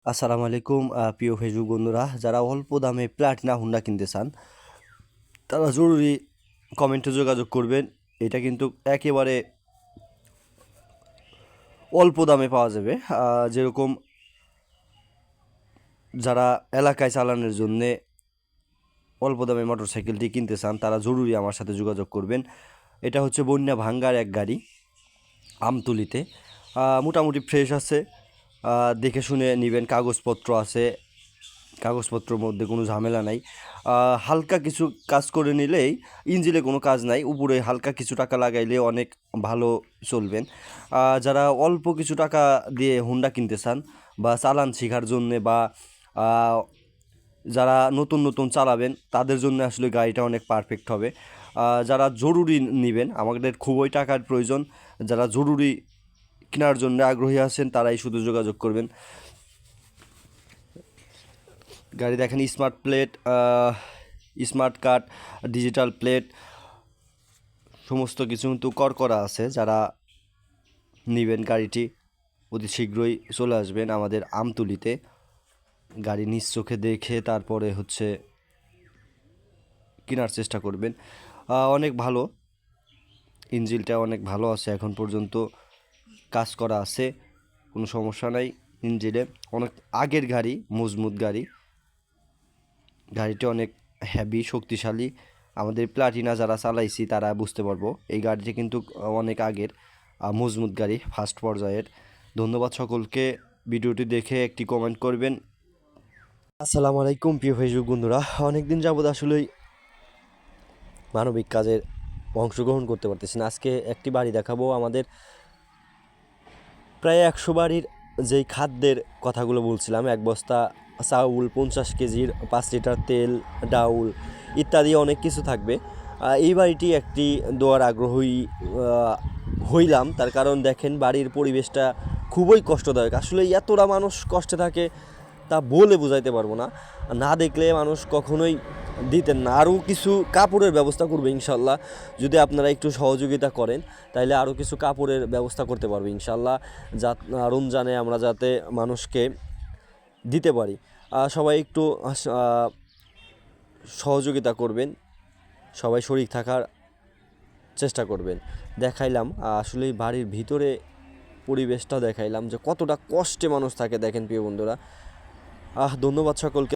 আসসালামু আলাইকুম প্রিয় ফেসবুক বন্ধুরা, যারা অল্প দামে প্লাটিনা হুন্ডা কিনতে চান তারা জরুরি কমেন্টে যোগাযোগ করবেন। এটা কিন্তু একেবারে অল্প দামে পাওয়া যাবে। যেরকম যারা এলাকায় চালানোর জন্যে অল্প দামে মোটরসাইকেলটি কিনতে চান তারা জরুরি আমার সাথে যোগাযোগ করবেন। এটা হচ্ছে বন্যা ভাঙ্গার এক গাড়ি, আমতলিতে। মোটামুটি ফ্রেশ আছে, দেখে শুনে নেবেন। কাগজপত্র আছে, কাগজপত্রের মধ্যে কোনো ঝামেলা নাই। হালকা কিছু কাজ করে নিলেই, ইঞ্জিনে কোনো কাজ নাই, উপরে হালকা কিছু টাকা লাগাইলে অনেক ভালো চলবেন। যারা অল্প কিছু টাকা দিয়ে হুন্ডা কিনতে চান বা চালান শেখার জন্যে বা যারা নতুন নতুন চালাবেন তাদের জন্য আসলে গাড়িটা অনেক পারফেক্ট হবে। যারা জরুরি নেবেন, আমাদের খুবই টাকার প্রয়োজন, যারা জরুরি কেনার জন্য আগ্রহী আছেন তারাই শুধু যোগাযোগ করবেন। গাড়ি দেখেন, smart plate, smart card, digital plate, সমস্ত কিছু কিন্তু করা আছে। যারা নেবেন গাড়িটি অতি শীঘ্রই চলে আসবেন আমাদের আমতলিতে। গাড়ি নিজ চোখে দেখে তারপরে হচ্ছে কেনার চেষ্টা করবেন। অনেক ভালো, ইঞ্জিনটা অনেক ভালো আছে, এখন পর্যন্ত কাজ করা আছে, কোনো সমস্যা নাই ইঞ্জিনে। অনেক আগের গাড়ি, মজবুত গাড়ি, গাড়িটি অনেক হেভি, শক্তিশালী। আমাদের প্লাটিনা যারা চালাইছি তারা বুঝতে পারবো, এই গাড়িটি কিন্তু অনেক আগের মজবুত গাড়ি, ফার্স্ট পর্যায়ের। ধন্যবাদ সকলকে, ভিডিওটি দেখে একটি কমেন্ট করবেন। আসসালামু আলাইকুম প্রিয় ফেসবুক বন্ধুরা, অনেক দিন যাবত আসলেই মানবিক কাজের অংশগ্রহণ করতে পারতেছি না। আজকে একটি বাড়ি দেখাবো, আমাদের প্রায় 100 বাড়ির যেই খাদ্যের কথাগুলো বলছিলাম, 1 বস্তা চাউল, 50 কেজির 5 লিটার তেল, ডাউল ইত্যাদি অনেক কিছু থাকবে। এই বাড়িটি একটি দেওয়ার আগ্রহী হইলাম, তার কারণ দেখেন বাড়ির পরিবেশটা খুবই কষ্টদায়ক। আসলে এতটা মানুষ কষ্টে থাকে তা বলে বোঝাইতে পারবো না, না দেখলে মানুষ কখনোই দিতেন না। আরও কিছু কাপড়ের ব্যবস্থা করবে ইনশাল্লাহ, যদি আপনারা একটু সহযোগিতা করেন তাইলে আরও কিছু কাপড়ের ব্যবস্থা করতে পারবে ইনশাল্লাহ, যা রমজানে আমরা যাতে মানুষকে দিতে পারি। সবাই একটু সহযোগিতা করবেন, সবাই শরীক থাকার চেষ্টা করবেন। দেখাইলাম আসলে বাড়ির ভিতরে পরিবেশটা দেখাইলাম যে কতটা কষ্টে মানুষ থাকে, দেখেন প্রিয় বন্ধুরা। ধন্যবাদ সকলকে।